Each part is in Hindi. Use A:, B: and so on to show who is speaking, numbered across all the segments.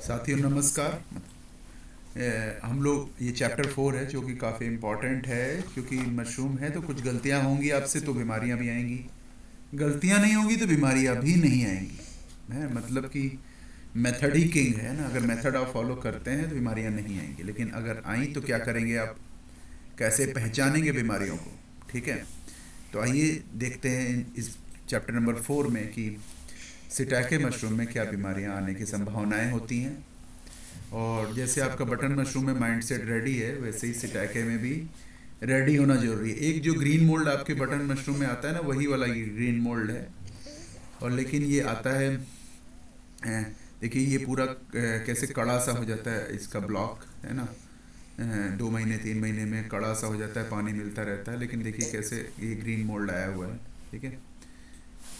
A: साथियों नमस्कार। हम लोग ये चैप्टर 4 है जो कि काफ़ी इम्पोर्टेंट है, क्योंकि मशरूम है तो कुछ गलतियां होंगी आपसे तो बीमारियां भी आएंगी, गलतियां नहीं होंगी तो बीमारियां भी नहीं आएंगी। है मतलब कि मेथड ही किंग है ना। अगर मेथड आप फॉलो करते हैं तो बीमारियां नहीं आएंगी, लेकिन अगर आई तो क्या करेंगे आप, कैसे पहचानेंगे बीमारियों को। ठीक है, तो आइए देखते हैं इस चैप्टर नंबर 4 में कि सिटाके मशरूम में क्या बीमारियां आने की संभावनाएं होती हैं। और जैसे आपका बटन मशरूम में माइंडसेट रेडी है, वैसे ही सिटाके में भी रेडी होना जरूरी है। एक जो ग्रीन मोल्ड आपके बटन मशरूम में आता है ना, वही वाला ये ग्रीन मोल्ड है। और लेकिन ये आता है, देखिए ये पूरा कैसे कड़ा सा हो जाता है, इसका ब्लॉक है ना। 2 महीने 3 महीने में कड़ा सा हो जाता है, पानी मिलता रहता है, लेकिन देखिए कैसे ये ग्रीन मोल्ड आया हुआ है। ठीक है,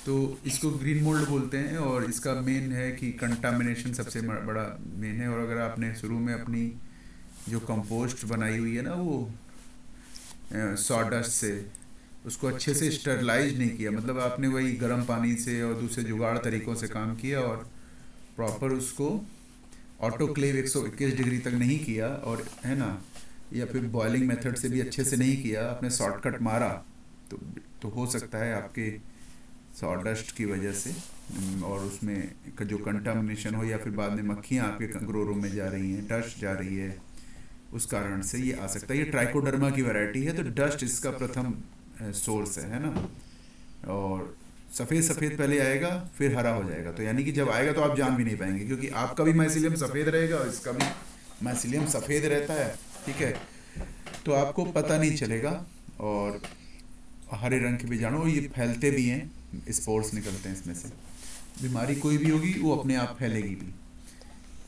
A: तो इसको ग्रीन मोल्ड बोलते हैं। और इसका मेन है कि कंटामिनेशन सबसे बड़ा मेन है। और अगर आपने शुरू में अपनी जो कंपोस्ट बनाई हुई है ना, वो सॉडस्ट से, उसको अच्छे से स्टरलाइज नहीं किया, मतलब आपने वही गर्म पानी से और दूसरे जुगाड़ तरीक़ों से काम किया और प्रॉपर उसको ऑटोक्लेव 121 डिग्री तक नहीं किया, और है ना, या फिर बॉइलिंग मेथड से भी अच्छे से नहीं किया, आपने शॉर्टकट मारा, तो हो सकता है आपके सॉडस्ट की वजह से और उसमें जो कंटामिनेशन हो, या फिर बाद में मक्खियाँ आपके ग्रो रूम में जा रही हैं, डस्ट जा रही है, उस कारण से ये आ सकता है। ये ट्राइकोडर्मा की वैरायटी है, तो डस्ट इसका प्रथम सोर्स है ना। और सफ़ेद सफ़ेद पहले आएगा, फिर हरा हो जाएगा, तो यानी कि जब आएगा तो आप जान भी नहीं पाएंगे, क्योंकि आपका भी माइसिलियम सफ़ेद रहेगा और इसका भी माइसिलियम सफ़ेद रहता है। ठीक है, तो आपको पता नहीं चलेगा। और हरे रंग के बीजाणु, और ये फैलते भी हैं, स्पोर्स निकलते हैं इसमें से। बीमारी कोई भी होगी वो अपने आप फैलेगी भी।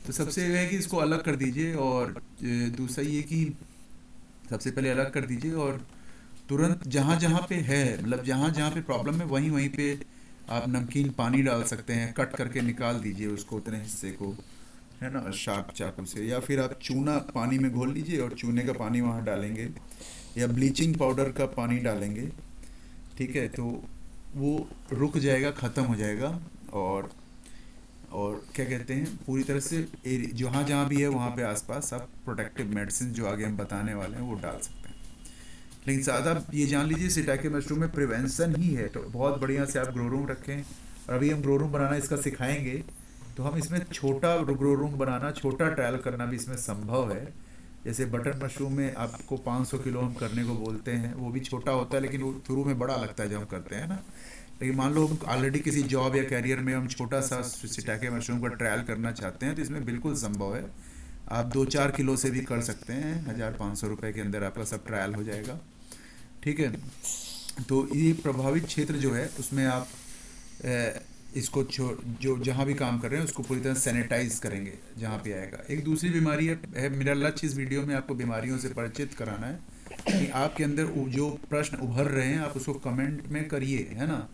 A: तो सबसे यह है कि इसको अलग कर दीजिए। और दूसरा ये कि सबसे पहले अलग कर दीजिए, और तुरंत जहाँ जहाँ पे है, मतलब जहाँ जहाँ पे प्रॉब्लम है, वहीं वहीं पे आप नमकीन पानी डाल सकते हैं, कट करके निकाल दीजिए उसको, उतने हिस्से को, है ना, शार्प चाकू से। या फिर आप चूना पानी में घोल लीजिए और चूने का पानी वहाँ डालेंगे, या ब्लीचिंग पाउडर का पानी डालेंगे। ठीक है, तो वो रुक जाएगा, ख़त्म हो जाएगा। और क्या कहते हैं, पूरी तरह से जहाँ जहाँ भी है वहाँ पे आसपास आप प्रोटेक्टिव मेडिसिन जो आगे हम बताने वाले हैं वो डाल सकते हैं। लेकिन ज़्यादा ये जान लीजिए, सिटाके मशरूम में प्रिवेंशन ही है, तो बहुत बढ़िया से आप ग्रो रूम रखें। और अभी हम ग्रो रूम बनाना इसका सिखाएंगे, तो हम इसमें छोटा ग्रो रूम बनाना, छोटा ट्रायल करना भी इसमें संभव है। जैसे बटन मशरूम में आपको 500 किलो हम करने को बोलते हैं, वो भी छोटा होता है, लेकिन वो शुरू में बड़ा लगता है जब हम करते हैं ना। लेकिन मान लो हम ऑलरेडी किसी जॉब या कैरियर में हम छोटा सा सिटाके मशरूम का ट्रायल करना चाहते हैं, तो इसमें बिल्कुल संभव है। आप 2-4 किलो से भी कर सकते हैं, 1,500 रुपये के अंदर आपका सब ट्रायल हो जाएगा। ठीक है, तो ये प्रभावित क्षेत्र जो है उसमें आप इसको जो जहाँ भी काम कर रहे हैं उसको पूरी तरह सैनिटाइज करेंगे जहाँ पे आएगा। एक दूसरी बीमारी है, मेरा लक्ष्य इस वीडियो में आपको बीमारियों से परिचित कराना है, कि आपके अंदर जो प्रश्न उभर रहे हैं आप उसको कमेंट में करिए, है ना।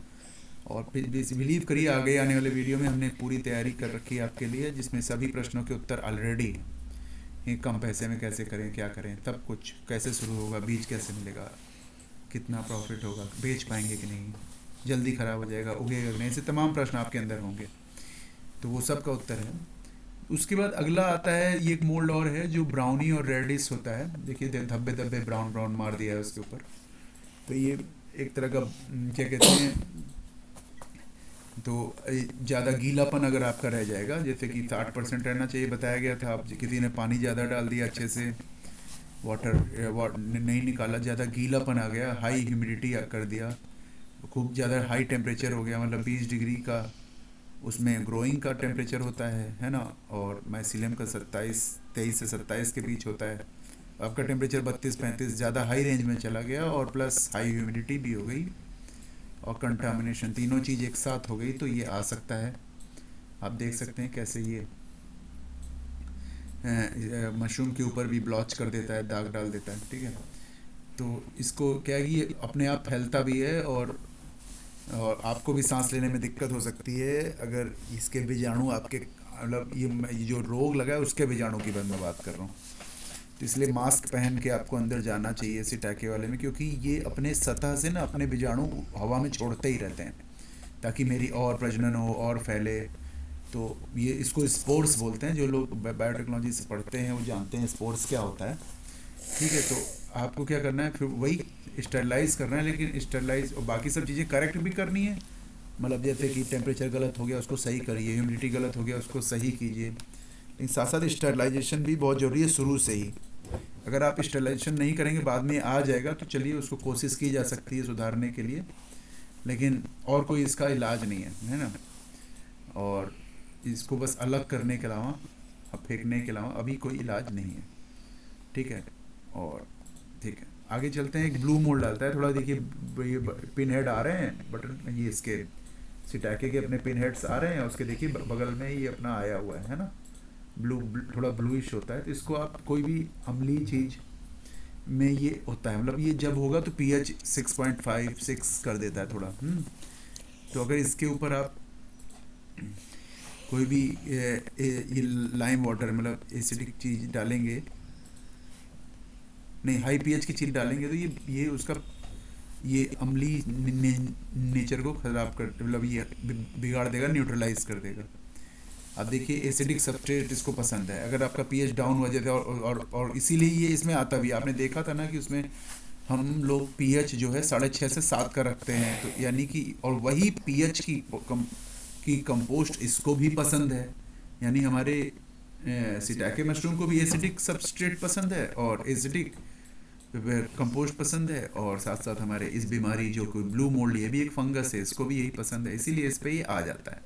A: और बिलीव करिए, आगे आने वाले वीडियो में हमने पूरी तैयारी कर रखी है आपके लिए, जिसमें सभी प्रश्नों के उत्तर ऑलरेडी हैं। कम पैसे में कैसे करें, क्या करें, तब कुछ कैसे शुरू होगा, बीज कैसे मिलेगा, कितना प्रॉफिट होगा, बेच पाएंगे कि नहीं, जल्दी ख़राब हो जाएगा, उगेगा कि नहीं, ऐसे तमाम प्रश्न आपके अंदर होंगे, तो वो सब का उत्तर है। उसके बाद अगला आता है, ये एक मोल्ड और है जो ब्राउनी और रेडिश होता है। देखिए धब्बे धब्बे ब्राउन ब्राउन मार दिया है उसके ऊपर, तो ये एक तरह का क्या कहते हैं, तो ज़्यादा गीलापन अगर आपका रह जाएगा, जैसे कि 60% रहना चाहिए बताया गया था, आप किसी ने पानी ज़्यादा डाल दिया, अच्छे से वाटर नहीं निकाला, ज़्यादा गीलापन आ गया, हाई ह्यूमिडिटी कर दिया, खूब ज़्यादा हाई टेम्परेचर हो गया, मतलब 20 डिग्री का उसमें ग्रोइंग का टेम्परेचर होता है ना। और माइसिलियम का 23 से 27 के बीच होता है, आपका टेम्परेचर 32-35 ज़्यादा हाई रेंज में चला गया, और प्लस हाई ह्यूमिडिटी भी हो गई, और कंटामिनेशन, तीनों चीज़ एक साथ हो गई, तो ये आ सकता है। आप देख सकते हैं कैसे ये मशरूम के ऊपर भी ब्लॉच कर देता है, दाग डाल देता है। ठीक है, तो इसको क्या है कि ये अपने आप फैलता भी है, और आपको भी सांस लेने में दिक्कत हो सकती है अगर इसके बीजाणु आपके, मतलब ये जो रोग लगा है उसके बीजाणु की मैं बात कर रहा हूँ। तो इसलिए मास्क पहन के आपको अंदर जाना चाहिए सिटाके वाले में, क्योंकि ये अपने सतह से ना अपने बीजाणु हवा में छोड़ते ही रहते हैं, ताकि मेरी और प्रजनन हो और फैले। तो ये इसको स्पोर्ट्स बोलते हैं, जो लोग बायोटेक्नोलॉजी से पढ़ते हैं वो जानते हैं स्पोर्ट्स क्या होता है। ठीक है, तो आपको क्या करना है, फिर वही स्टरलाइज करना है, लेकिन स्टरलाइज और बाकी सब चीज़ें करेक्ट भी करनी है। मतलब जैसे कि टेम्परेचर गलत हो गया उसको सही करिए, ह्यूमिडिटी गलत हो गया उसको सही कीजिए, लेकिन साथ साथ स्टरलाइजेशन भी बहुत ज़रूरी है शुरू से ही। अगर आप स्टरलाइजेशन नहीं करेंगे बाद में आ जाएगा, तो चलिए उसको कोशिश की जा सकती है सुधारने के लिए, लेकिन और कोई इसका इलाज नहीं है ना। और इसको बस अलग करने के अलावा, फेंकने के अलावा अभी कोई इलाज नहीं है। ठीक है, और ठीक है आगे चलते हैं। एक ब्लू मोल्ड डालता है, थोड़ा देखिए ये पिन हेड आ रहे हैं, बटन ये इसके सिटाके के अपने पिन हेड्स आ रहे हैं, उसके देखिए बगल में ये अपना आया हुआ है ना, थोड़ा ब्लूइश होता है। तो इसको आप कोई भी अम्लीय चीज़ में ये होता है, मतलब ये जब होगा तो pH 6.5 6 कर देता है थोड़ा। तो अगर इसके ऊपर आप कोई भी ये लाइम वाटर मतलब एसिडिक चीज़ डालेंगे, नहीं हाई pH की चीज़ डालेंगे, तो ये उसका ये अम्ली नेचर को ख़राब कर, मतलब ये बिगाड़ देगा, न्यूट्रलाइज कर देगा। अब देखिए एसिडिक सब्सट्रेट इसको पसंद है, अगर आपका pH डाउन हो जाता है, और इसीलिए ये इसमें आता भी, आपने देखा था ना कि उसमें हम लोग pH जो है 6.5 से 7 का रखते हैं, तो यानी कि और वही pH की कंपोस्ट इसको भी पसंद है। यानी हमारे सिटाके मशरूम को भी एसिडिक सब्सट्रेट पसंद है और एसिडिक कंपोस्ट पसंद है, और साथ साथ हमारे इस बीमारी जो कोई ब्लू मोल्ड, ये भी एक फंगस है, इसको भी यही पसंद है, इसीलिए इस पर ये आ जाता है।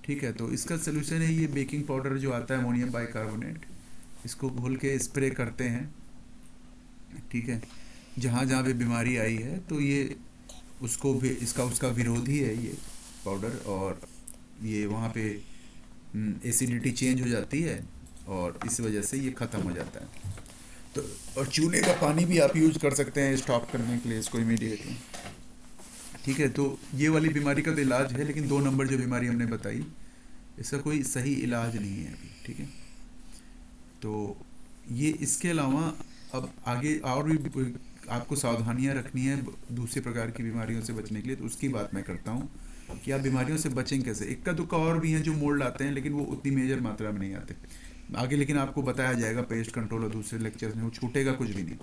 A: ठीक है, तो इसका सोल्यूशन है ये बेकिंग पाउडर जो आता है अमोनियम बाइकार्बोनेट, इसको घोल के स्प्रे करते हैं। ठीक है, जहाँ जहाँ भी बीमारी आई है तो ये उसको भी उसका विरोधी है ये पाउडर, और ये वहाँ पे एसिडिटी चेंज हो जाती है और इस वजह से ये ख़त्म हो जाता है। तो और चूने का पानी भी आप यूज कर सकते हैं स्टॉप करने के लिए इसको इमीडिएटली। ठीक है, तो ये वाली बीमारी का तो इलाज है, लेकिन 2 नंबर जो बीमारी हमने बताई इसका कोई सही इलाज नहीं है अभी। ठीक है, तो ये इसके अलावा अब आगे और भी आपको सावधानियां रखनी है दूसरे प्रकार की बीमारियों से बचने के लिए, तो उसकी बात मैं करता हूँ कि आप बीमारियों से बचें कैसे। इक्का दुक्का और भी हैं जो मोल्ड आते हैं, लेकिन वो उतनी मेजर मात्रा में नहीं आते आगे, लेकिन आपको बताया जाएगा पेस्ट कंट्रोल और दूसरे लेक्चर्स में, वो छूटेगा कुछ भी नहीं।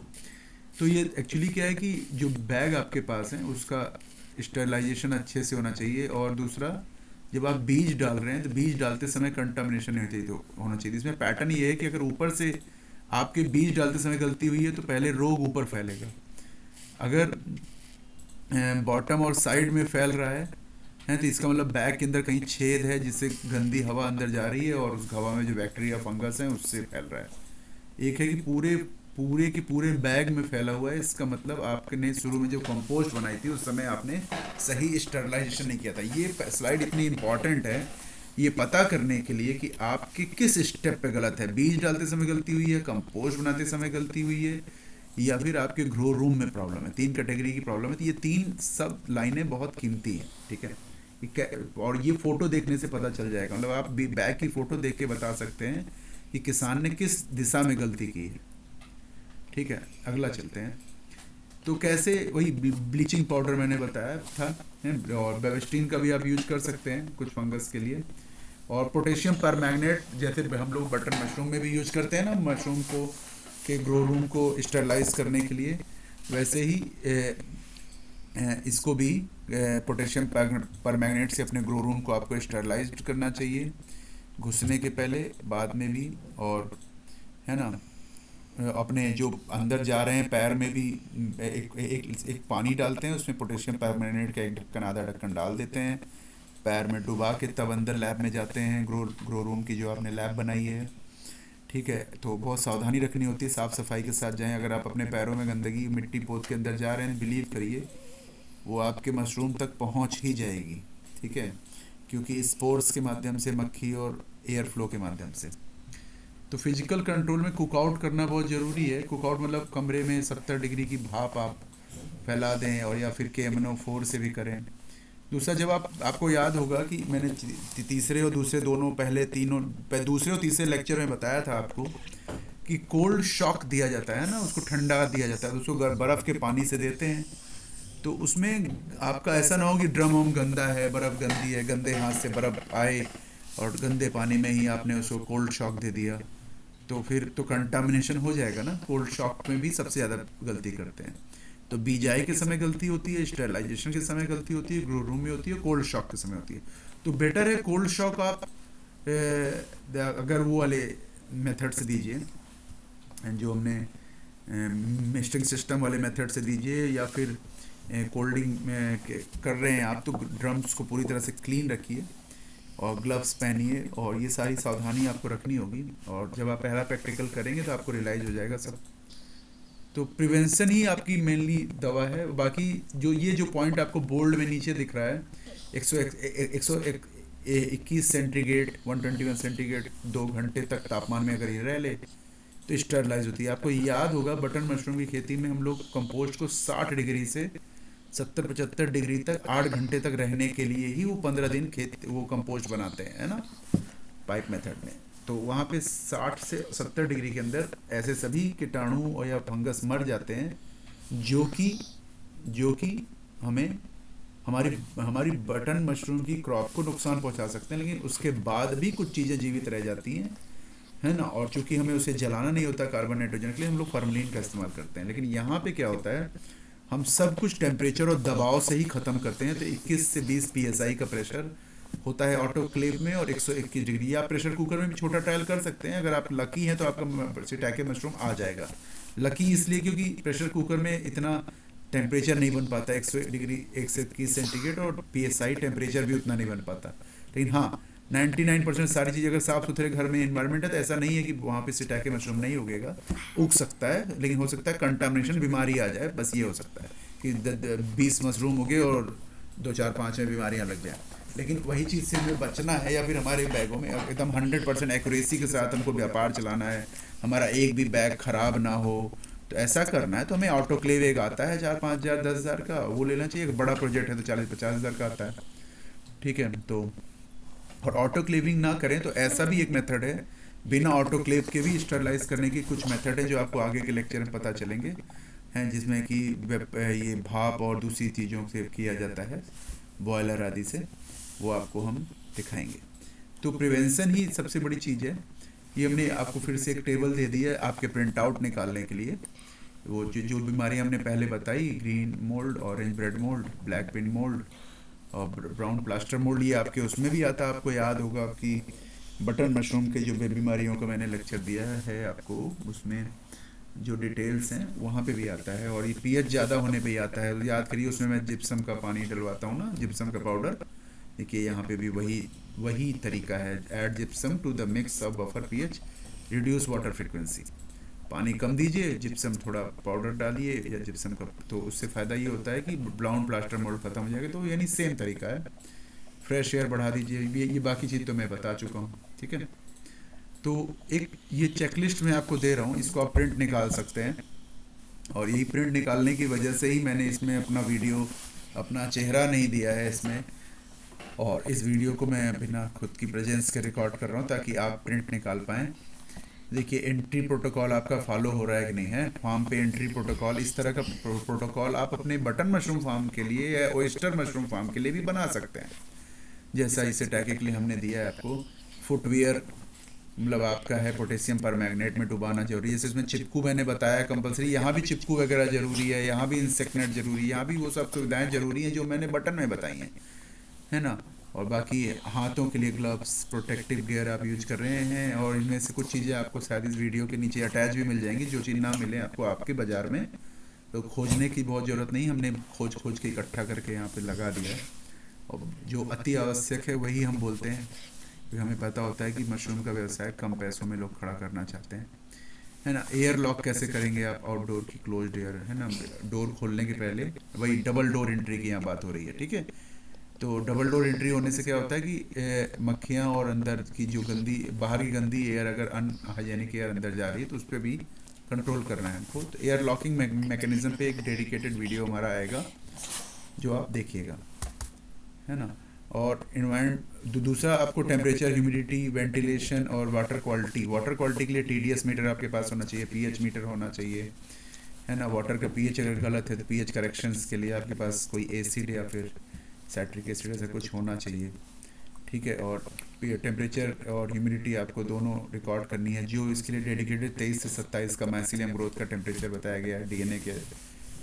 A: तो ये एक्चुअली क्या है कि जो बैग आपके पास है उसका स्टरलाइजेशन अच्छे से होना चाहिए, और दूसरा जब आप बीज डाल रहे हैं तो बीज डालते समय कंटामिनेशन नहीं होती तो होना चाहिए। इसमें पैटर्न ये है कि अगर ऊपर से आपके बीज डालते समय गलती हुई है तो पहले रोग ऊपर फैलेगा, अगर बॉटम और साइड में फैल रहा है तो इसका मतलब बैग के अंदर कहीं छेद है जिससे गंदी हवा अंदर जा रही है और उस हवा में जो बैक्टीरिया फंगस है उससे फैल रहा है। एक है कि पूरे बैग में फैला हुआ है, इसका मतलब आपने शुरू में जो कंपोस्ट बनाई थी उस समय आपने सही स्टरलाइजेशन नहीं किया था। ये स्लाइड इतनी इंपॉर्टेंट है ये पता करने के लिए कि आपके किस स्टेप पे गलत है, बीज डालते समय गलती हुई है, कंपोस्ट बनाते समय गलती हुई है, या फिर आपके ग्रो रूम में प्रॉब्लम है। 3 कैटेगरी की प्रॉब्लम है, तो ये 3 सब लाइनें बहुत कीमती हैं। ठीक है, और ये फोटो देखने से पता चल जाएगा, मतलब आप बैग की फोटो देख के बता सकते हैं कि किसान ने किस दिशा में गलती की है। ठीक है, अगला चलते हैं। तो कैसे, वही ब्लीचिंग पाउडर मैंने बताया था, और बेविस्टीन का भी आप यूज कर सकते हैं कुछ फंगस के लिए, और पोटेशियम परमैंगनेट जैसे हम लोग बटन मशरूम में भी यूज करते हैं ना, मशरूम को के ग्रो रूम को स्टरलाइज करने के लिए, वैसे ही इसको भी पोटेशियम परमैंगनेट से अपने ग्रो रूम को आपको स्टरलाइज करना चाहिए, घुसने के पहले, बाद में भी, और है ना अपने जो अंदर जा रहे हैं पैर में भी एक पानी डालते हैं, उसमें पोटेशियम परमैंगनेट का एक ढक्कन, आधा ढक्कन डाल देते हैं, पैर में डुबा के तब अंदर लैब में जाते हैं, ग्रो रूम की जो आपने लैब बनाई है। ठीक है, तो बहुत सावधानी रखनी होती है, साफ़ सफाई के साथ जाएं। अगर आप अपने पैरों में गंदगी मिट्टी पोत के अंदर जा रहे हैं, बिलीव करिए वो आपके मशरूम तक पहुंच ही जाएगी। ठीक है, क्योंकि स्पोर्स के माध्यम से, मक्खी और एयर फ्लो के माध्यम से। तो फिजिकल कंट्रोल में कुकआउट करना बहुत ज़रूरी है। कुकआउट मतलब कमरे में 70 डिग्री की भाप आप फैला दें, और या फिर KMnO4 से भी करें। दूसरा, जब आपको याद होगा कि मैंने तीसरे और दूसरे दोनों दूसरे और तीसरे लेक्चर में बताया था आपको कि कोल्ड शॉक दिया जाता है ना, उसको ठंडा दिया जाता है, तो उसको बर्फ़ के पानी से देते हैं। तो उसमें आपका ऐसा ना हो कि ड्रम हम गंदा है, बर्फ़ गंदी है, गंदे हाथ से बर्फ़ आए और गंदे पानी में ही आपने उसको कोल्ड शॉक दे दिया, तो फिर तो कंटामिनेशन हो जाएगा ना। कोल्ड शॉक में भी सबसे ज़्यादा गलती करते हैं। तो बीजाई के समय गलती होती है, स्टेरलाइजेशन के समय गलती होती है, ग्रो रूम में होती है, कोल्ड शॉक के समय होती है। तो बेटर है कोल्ड शॉक आप अगर वो वाले मेथड से दीजिए जो हमने मिस्टिंग सिस्टम वाले मेथड से दीजिए, या फिर कोल्डिंग में कर रहे हैं आप तो ड्रम्स को पूरी तरह से क्लीन रखिए और ग्लव्स पहनिए, और ये सारी सावधानी आपको रखनी होगी। और जब आप पहला प्रैक्टिकल करेंगे तो आपको रियलाइज़ हो जाएगा सब। तो प्रिवेंशन ही आपकी मेनली दवा है। बाकी जो ये जो पॉइंट आपको बोल्ड में नीचे दिख रहा है, 121 सेंटीग्रेड 121 सेंटीग्रेड 2 घंटे तक तापमान में अगर ये रह ले तो स्टरलाइज होती है। आपको याद होगा बटन मशरूम की खेती में हम लोग कंपोस्ट को 60 डिग्री से 70-75 डिग्री तक 8 घंटे तक रहने के लिए ही वो 15 दिन खेत वो कंपोस्ट बनाते हैं, है ना, पाइप मेथड में। तो वहाँ पे 60 से 70 डिग्री के अंदर ऐसे सभी कीटाणु और या फंगस मर जाते हैं जो कि हमें हमारी हमारी बटन मशरूम की क्रॉप को नुकसान पहुंचा सकते हैं। लेकिन उसके बाद भी कुछ चीज़ें जीवित रह जाती हैं, है ना। और चूंकि हमें उसे जलाना नहीं होता कार्बन नाइट्रोजन के लिए, हम लोग फार्मलिन का इस्तेमाल करते हैं। लेकिन यहाँ पे क्या होता है, हम सब कुछ टेम्परेचर और दबाव से ही ख़त्म करते हैं। तो 21 से 20 psi का प्रेशर होता है ऑटोक्लेव में, और 121 डिग्री। आप प्रेशर कुकर में भी छोटा ट्रायल कर सकते हैं। अगर आप लकी हैं तो आपका शिटाके मशरूम आ जाएगा। लकी इसलिए क्योंकि प्रेशर कुकर में इतना टेम्परेचर नहीं बन पाता, 101 डिग्री 121 सेंटीग्रेड, और psi टेम्परेचर भी उतना नहीं बन पाता। लेकिन हाँ, 99% सारी चीज़ अगर साफ़ सुथरे घर में इन्वायरमेंट है तो ऐसा नहीं है कि वहाँ पे शिटाके मशरूम नहीं उगेगा, उग सकता है। लेकिन हो सकता है कंटामिनेशन, बीमारी आ जाए, बस ये हो सकता है कि 20 मशरूम उगे और 2 4 5 में बीमारियाँ लग जाएँ। लेकिन वही चीज़ से हमें बचना है, या फिर हमारे बैगों में एकदम 100% एक्यूरेसी के साथ हमको व्यापार चलाना है, हमारा एक भी बैग ख़राब ना हो, तो ऐसा करना है तो हमें ऑटोक्लेव एक आता है 4-5 हज़ार 10 हज़ार का, वो लेना चाहिए। एक बड़ा प्रोजेक्ट है तो 40-50 हज़ार का आता है, ठीक है। तो और ऑटोक्लेविंग ना करें तो ऐसा भी एक मेथड है, बिना ऑटोक्लेव के भी स्टरलाइज करने की कुछ मेथड है जो आपको आगे के लेक्चर में पता चलेंगे, हैं, जिसमें कि ये भाप और दूसरी चीज़ों से किया जाता है, बॉयलर आदि से, वो आपको हम दिखाएंगे। तो प्रिवेंशन ही सबसे बड़ी चीज़ है। ये हमने आपको फिर से एक टेबल दे दी है आपके प्रिंट आउट निकालने के लिए। वो जो बीमारियाँ हमने पहले बताई, green mould, orange bread mould, black pin mould और ब्राउन प्लास्टर मोल्ड, ये आपके उसमें भी आता है। आपको याद होगा कि बटन मशरूम के जो बीमारियों का मैंने लेक्चर दिया है आपको, उसमें जो डिटेल्स हैं वहाँ पे भी आता है। और ये pH ज़्यादा होने पे ही आता है, याद करिए। उसमें मैं जिप्सम का पानी डलवाता हूँ ना, जिप्सम का पाउडर। देखिए यहाँ पे भी वही तरीका है, add gypsum to the mix of buffer pH, reduce water frequency. पानी कम दीजिए, जिप्सम थोड़ा पाउडर डालिए या जिप्सम का, तो उससे फ़ायदा ये होता है कि ब्राउन प्लास्टर मोल्ड ख़त्म हो जाएगा। तो यानी सेम तरीका है। फ्रेश एयर बढ़ा दीजिए, ये बाकी चीज़ तो मैं बता चुका हूँ, ठीक है। तो एक ये चेकलिस्ट मैं आपको दे रहा हूँ, इसको आप प्रिंट निकाल सकते हैं। और यही प्रिंट निकालने की वजह से ही मैंने इसमें अपना वीडियो, अपना चेहरा नहीं दिया है इसमें, और इस वीडियो को मैं बिना खुद की प्रेजेंस के रिकॉर्ड कर रहा हूँ ताकि आप प्रिंट निकाल पाएँ। देखिए एंट्री प्रोटोकॉल आपका फॉलो हो रहा है कि नहीं है। फार्म पे एंट्री प्रोटोकॉल, इस तरह का प्रोटोकॉल आप अपने बटन मशरूम फार्म के लिए या ओयस्टर मशरूम फार्म के लिए भी बना सकते हैं, जैसा इसे टैके के लिए हमने दिया है आपको। फुटवियर मतलब आपका है पोटेशियम परमैंगनेट में डुबाना जरूरी है। जैसे इसमें चिपकू मैंने बताया कंपलसरी, यहाँ भी चिपकू वगैरह जरूरी है, यहाँ भी इंसेक्ट नेट जरूरी है, यहाँ भी वो सब सुविधाएँ जरूरी हैं जो मैंने बटन में बताई हैं, है ना। और बाकी हाथों के लिए ग्लव्स, प्रोटेक्टिव गियर आप यूज कर रहे हैं। और इनमें से कुछ चीज़ें आपको शायद इस वीडियो के नीचे अटैच भी मिल जाएंगी, जो चीज़ ना मिले आपको आपके बाज़ार में, तो खोजने की बहुत ज़रूरत नहीं, हमने खोज के इकट्ठा करके यहाँ पे लगा दिया है। और जो अति आवश्यक है वही हम बोलते हैं, क्योंकि हमें पता होता है कि मशरूम का व्यवसाय कम पैसों में लोग खड़ा करना चाहते हैं, है ना। एयर लॉक कैसे करेंगे आप आउटडोर की क्लोज्ड एयर, है ना, डोर खोलने के पहले, वही डबल डोर एंट्री की यहाँ बात हो रही है, ठीक है। तो डबल डोर एंट्री होने से क्या होता है कि मक्खियाँ और अंदर की जो बाहर की गंदी एयर, अगर अनहाइजेनिक एयर अंदर जा रही है तो उस पर भी कंट्रोल करना है हमको। तो एयर लॉकिंग मैकेनिज्म पे एक डेडिकेटेड वीडियो हमारा आएगा जो आप देखिएगा, है ना। और दूसरा आपको टेम्परेचर, ह्यूमिडिटी, वेंटिलेशन और वाटर क्वालिटी के लिए TDS मीटर आपके पास होना चाहिए, pH मीटर होना चाहिए, है ना। वाटर का pH अगर गलत है तो pH करेक्शंस के लिए आपके पास कोई एसिड या फिर साइट्रिक एसिड ऐसा कुछ होना चाहिए, ठीक है, और टेम्परेचर और ह्यूमिडिटी आपको दोनों रिकॉर्ड करनी है। जो इसके लिए डेडिकेटेड 23 से 27 का माइसिलियम ग्रोथ का टेम्परेचर बताया गया है डीएनए के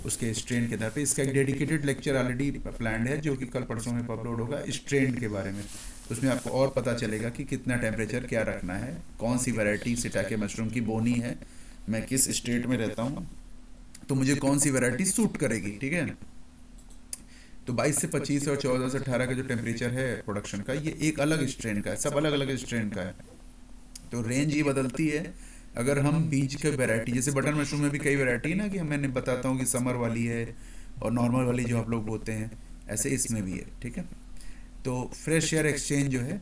A: उसके स्ट्रेन के आधार पे। इसका एक डेडिकेटेड लेक्चर ऑलरेडी प्लान्ड है जो कि कल परसों में अपलोड होगा स्ट्रेन के बारे में। उसमें आपको और पता चलेगा कि कितना टेम्परेचर क्या रखना है, कौन सी वैरायटी सिटाके मशरूम की बोनी है, मैं किस स्टेट में रहता हूँ, तो मुझे कौन सी वैरायटी सूट करेगी। ठीक है, तो 22 से 25 और 14 से 18 का जो टेम्परेचर है प्रोडक्शन का, ये एक अलग स्ट्रेन का है, सब अलग अलग स्ट्रेन का है। तो रेंज ये बदलती है। अगर हम बीज के वैरायटी, जैसे बटन मशरूम में भी कई वैरायटी है ना, कि मैंने बताता हूँ कि समर वाली है और नॉर्मल वाली जो आप लोग बोते हैं, ऐसे इसमें भी है। ठीक है, तो फ्रेश एयर एक्सचेंज जो है,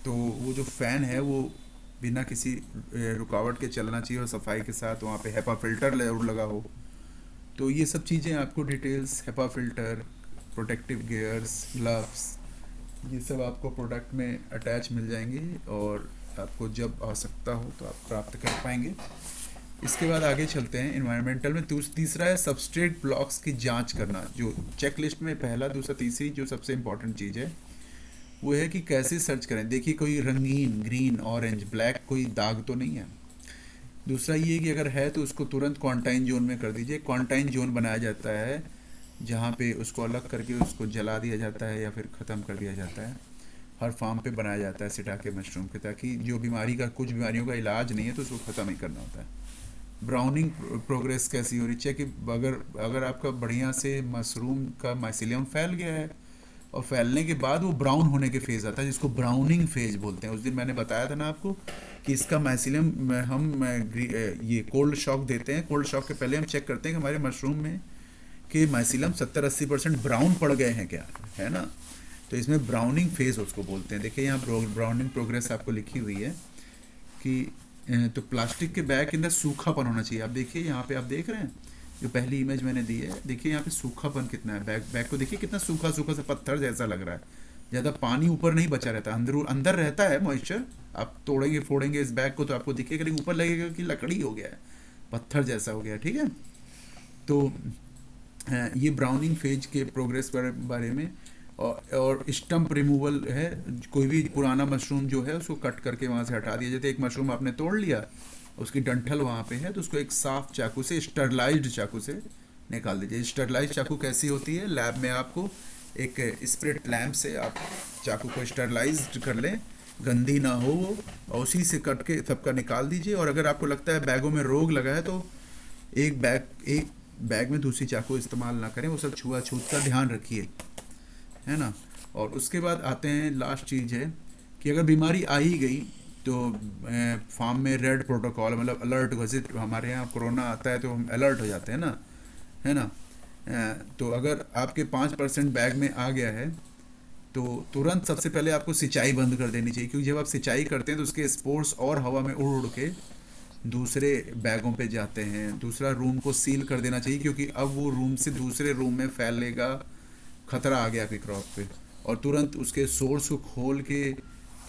A: तो वो जो फ़ैन है वो बिना किसी रुकावट के चलना चाहिए और सफाई के साथ, वहाँ पे हेपा फिल्टर जरूर लगा हो। तो ये सब चीज़ें आपको details, HEPA filter, protective gears, gloves, ये सब आपको प्रोडक्ट में अटैच मिल जाएंगे और आपको जब आवश्यकता हो तो आप प्राप्त कर पाएंगे। इसके बाद आगे चलते हैं इन्वायरमेंटल में। तीसरा है सबस्ट्रेट ब्लॉक्स की जांच करना, जो चेक लिस्ट में पहला, दूसरा, तीसरी जो सबसे इम्पोर्टेंट चीज़ है वो है कि कैसे सर्च करें। देखिए, कोई रंगीन ग्रीन, ऑरेंज, ब्लैक कोई दाग तो नहीं है। दूसरा ये कि अगर है तो उसको तुरंत क्वारंटाइन जोन में कर दीजिए। क्वारंटाइन जोन बनाया जाता है जहाँ पे उसको अलग करके उसको जला दिया जाता है या फिर ख़त्म कर दिया जाता है। हर फार्म पे बनाया जाता है सिटाके मशरूम के, ताकि जो बीमारी का, कुछ बीमारियों का इलाज नहीं है तो उसको ख़त्म ही करना होता है। ब्राउनिंग प्रोग्रेस कैसी हो रही है कि अगर आपका बढ़िया से मशरूम का माइसिलियम फैल गया है और फैलने के बाद वो ब्राउन होने के फेज़ आता है, जिसको ब्राउनिंग फेज बोलते हैं। उस दिन मैंने बताया था ना आपको कि इसका माइसिलियम हम ये कोल्ड शॉक देते हैं। कोल्ड शॉक के पहले हम चेक करते हैं कि हमारे मशरूम में कि माइसिलियम 70-80% ब्राउन पड़ गए हैं क्या, है ना। तो इसमें ब्राउनिंग फेज उसको बोलते हैं। देखिए यहाँ ब्राउनिंग प्रोग्रेस आपको लिखी हुई है कि तो प्लास्टिक के बैग के अंदर सूखापन होना चाहिए। आप देखिए यहाँ पे, आप देख रहे हैं जो पहली इमेज मैंने दी है, देखिए यहाँ पे सूखापन कितना है। बैग को देखिए कितना सूखा सूखा सा पत्थर जैसा लग रहा है। ज़्यादा पानी ऊपर नहीं बचा रहता, अंदर रहता है मॉइस्चर। आप तोड़ेंगे फोड़ेंगे इस बैग को तो आपको दिखेगा, लेकिन ऊपर लगेगा कि लकड़ी हो गया है, पत्थर जैसा हो गया। ठीक है, तो ये ब्राउनिंग फेज के प्रोग्रेस बारे में। और स्टम्प रिमूवल है, कोई भी पुराना मशरूम जो है उसको कट करके वहाँ से हटा दिया जाता है। एक मशरूम आपने तोड़ लिया, उसकी डंठल वहाँ पे है, तो उसको एक साफ चाकू से, स्टरलाइज्ड चाकू से निकाल दीजिए। स्टरलाइज्ड चाकू कैसी होती है, लैब में आपको एक स्प्रिट लैम्प से आप चाकू को स्टरलाइज्ड कर लें, गंदी ना हो वो, और उसी से कट के सबका निकाल दीजिए। और अगर आपको लगता है बैगों में रोग लगा है तो एक बैग में दूसरी चाकू इस्तेमाल ना करें, वो सब छुआछूत का ध्यान रखिए, है ना। और उसके बाद आते हैं, लास्ट चीज़ है कि अगर बीमारी आ ही गई तो फार्म में रेड प्रोटोकॉल, मतलब अलर्ट, जैसे हमारे यहाँ कोरोना आता है तो हम अलर्ट हो जाते हैं ना, है ना। तो अगर आपके 5% बैग में आ गया है तो तुरंत सबसे पहले आपको सिंचाई बंद कर देनी चाहिए, क्योंकि जब आप सिंचाई करते हैं तो उसके स्पोर्स और हवा में उड़ उड़ के दूसरे बैगों पे जाते हैं। दूसरा, रूम को सील कर देना चाहिए, क्योंकि अब वो रूम से दूसरे रूम में फैलेगा, खतरा आ गया आपकी क्रॉप पे। और तुरंत उसके सोर्स को खोल के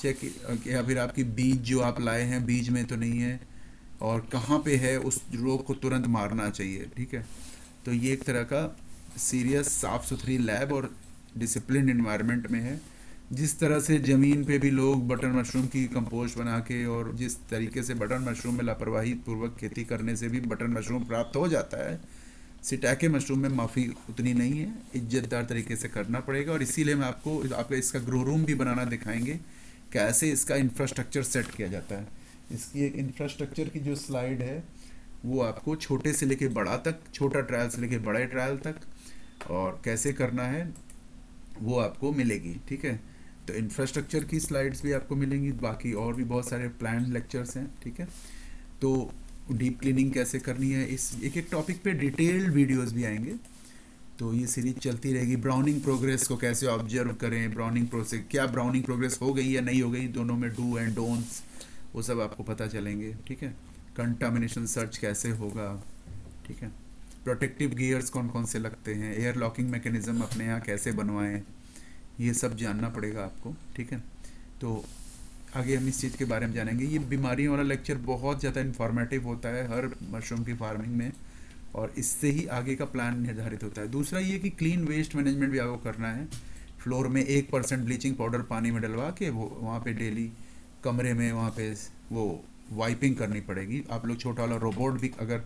A: चेक, या फिर आपकी बीज जो आप लाए हैं बीज में तो नहीं है और कहाँ पे है, उस रोग को तुरंत मारना चाहिए। ठीक है, तो ये एक तरह का सीरियस, साफ़ सुथरी लैब और डिसिप्लिन इन्वायरमेंट में है। जिस तरह से ज़मीन पे भी लोग बटन मशरूम की कंपोस्ट बना के, और जिस तरीके से बटन मशरूम में लापरवाही पूर्वक खेती करने से भी बटन मशरूम प्राप्त हो जाता है, सिटाके मशरूम में माफ़ी उतनी नहीं है, इज्जतदार तरीके से करना पड़ेगा। और इसीलिए मैं आपको इसका ग्रो रूम भी बनाना दिखाएंगे, कैसे इसका इंफ्रास्ट्रक्चर सेट किया जाता है। इसकी एक इंफ्रास्ट्रक्चर की जो स्लाइड है वो आपको छोटे से लेके बड़ा तक, छोटा ट्रायल से लेके बड़े ट्रायल तक, और कैसे करना है वो आपको मिलेगी। ठीक है, तो इंफ्रास्ट्रक्चर की स्लाइड्स भी आपको मिलेंगी, बाकी और भी बहुत सारे प्लान लेक्चर्स हैं। ठीक है, तो डीप क्लीनिंग कैसे करनी है, इस एक एक टॉपिक पे डिटेल्ड वीडियोस भी आएंगे। तो ये सीरीज चलती रहेगी। ब्राउनिंग प्रोग्रेस को कैसे ऑब्जर्व करें, ब्राउनिंग प्रोसेस, क्या ब्राउनिंग प्रोग्रेस हो गई या नहीं हो गई, दोनों में डू एंड डोंट्स, वो सब आपको पता चलेंगे। ठीक है, कंटामिनेशन सर्च कैसे होगा। ठीक है, प्रोटेक्टिव गियर्स कौन कौन से लगते हैं, एयर लॉकिंग मैकेनिज़्म अपने यहाँ कैसे बनवाएं, ये सब जानना पड़ेगा आपको। ठीक है, तो आगे हम इस चीज़ के बारे में जानेंगे। ये बीमारियों वाला लेक्चर बहुत ज़्यादा इन्फॉर्मेटिव होता है हर मशरूम की फार्मिंग में, और इससे ही आगे का प्लान निर्धारित होता है। दूसरा ये कि क्लीन वेस्ट मैनेजमेंट भी आपको करना है। फ्लोर में 1% ब्लीचिंग पाउडर पानी में डलवा के वो वहाँ पे डेली कमरे में वहाँ पे वो वाइपिंग करनी पड़ेगी। आप लोग छोटा वाला रोबोट भी, अगर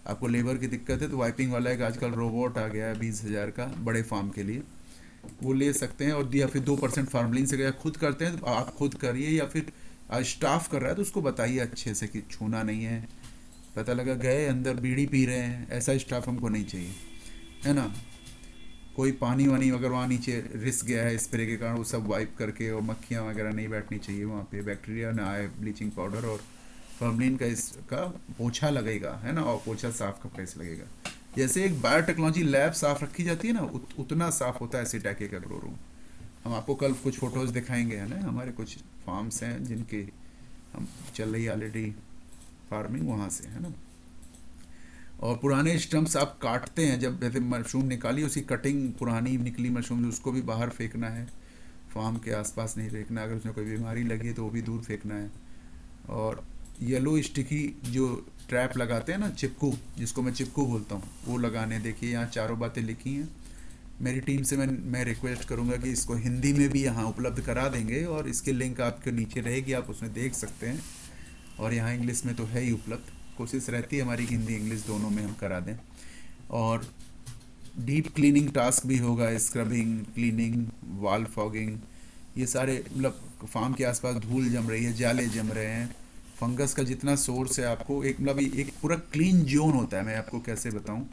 A: आपको लेबर की दिक्कत है तो वाइपिंग वाला एक आजकल रोबोट आ गया है 20,000 का बड़े फार्म के लिए, वो ले सकते हैं। और या फिर 2% फार्मलिन से अगर खुद करते हैं तो आप खुद करिए, या फिर स्टाफ कर रहा है तो उसको बताइए अच्छे से कि छूना नहीं है। पता लगा गए अंदर बीड़ी पी रहे हैं, ऐसा स्टाफ हमको नहीं चाहिए, है ना। कोई पानी वानी अगर वहाँ नीचे रिस गया है स्प्रे के कारण, वो सब वाइप करके, और मक्खियाँ वगैरह नहीं बैठनी चाहिए वहाँ पे, बैक्टीरिया ना आए। ब्लीचिंग पाउडर और फॉर्मलिन का इसका पोछा लगेगा, है ना, और पोछा साफ कपड़े से लगेगा। जैसे एक बायोटेक्नोलॉजी लैब साफ रखी जाती है ना, उतना साफ होता है सिटाके का ग्रो रूम। हम आपको कल कुछ फ़ोटोज़ दिखाएंगे, है ना, हमारे कुछ फार्म्स हैं जिनके हम चल रही ऑलरेडी फार्मिंग वहाँ से, है ना। और पुराने स्टम्प्स आप काटते हैं, जब जैसे मशरूम निकाली उसी कटिंग पुरानी निकली मशरूम उसको भी बाहर फेंकना है, फार्म के आसपास नहीं फेंकना। अगर उसमें कोई बीमारी लगी है तो वो भी दूर फेंकना है। और येलो स्टिकी जो ट्रैप लगाते हैं ना, चिपकू, जिसको मैं चिपकू बोलता हूँ, वो लगाने। देखिए यहाँ चारों बातें लिखी हैं। मेरी टीम से मैं रिक्वेस्ट करूँगा कि इसको हिंदी में भी यहाँ उपलब्ध करा देंगे, और इसकी लिंक आपके नीचे रहेगी, आप उसमें देख सकते हैं। और यहाँ इंग्लिश में तो है ही उपलब्ध, कोशिश रहती है हमारी हिंदी इंग्लिश दोनों में हम करा दें। और डीप क्लीनिंग टास्क भी होगा, स्क्रबिंग, क्लीनिंग, वाल फॉगिंग, ये सारे मतलब फार्म के आसपास धूल जम रही है, जाले जम रहे हैं, फंगस का जितना सोर्स है आपको एक मतलब एक पूरा क्लीन जोन होता है। मैं आपको कैसे बताऊं,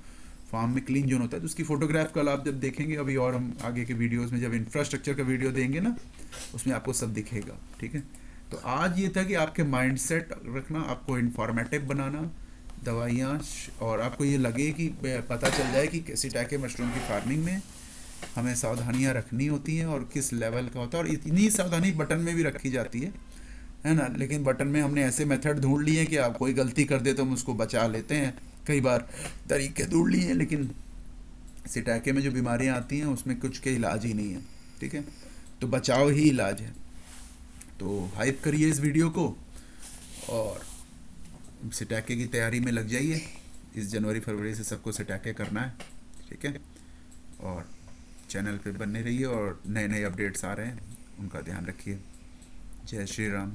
A: फार्म में क्लीन जोन होता है तो उसकी फ़ोटोग्राफ कल आप जब देखेंगे अभी, और हम आगे के वीडियोस में जब इंफ्रास्ट्रक्चर का वीडियो देंगे ना, उसमें आपको सब दिखेगा, ठीक है। तो आज ये था कि आपके माइंडसेट रखना, आपको इन्फॉर्मेटिव बनाना, दवाइयाँ, और आपको ये लगे कि पता चल जाए कि सिटाके मशरूम की फार्मिंग में हमें सावधानियाँ रखनी होती हैं और किस लेवल का होता है। और इतनी सावधानी बटन में भी रखी जाती है ना। लेकिन बटन में हमने ऐसे मेथड ढूंढ लिए हैं कि आप कोई गलती कर दे तो हम उसको बचा लेते हैं, कई बार तरीके ढूंढ लिए हैं, लेकिन सिटाके में जो बीमारियाँ आती हैं उसमें कुछ के इलाज ही नहीं है, ठीक है। तो बचाव ही इलाज है। तो हाइप करिए इस वीडियो को, और सिटाके की तैयारी में लग जाइए। इस जनवरी फरवरी से सबको सिटाके करना है, ठीक है। और चैनल पे बने रहिए, और नए नए अपडेट्स आ रहे हैं, उनका ध्यान रखिए। जय श्री राम।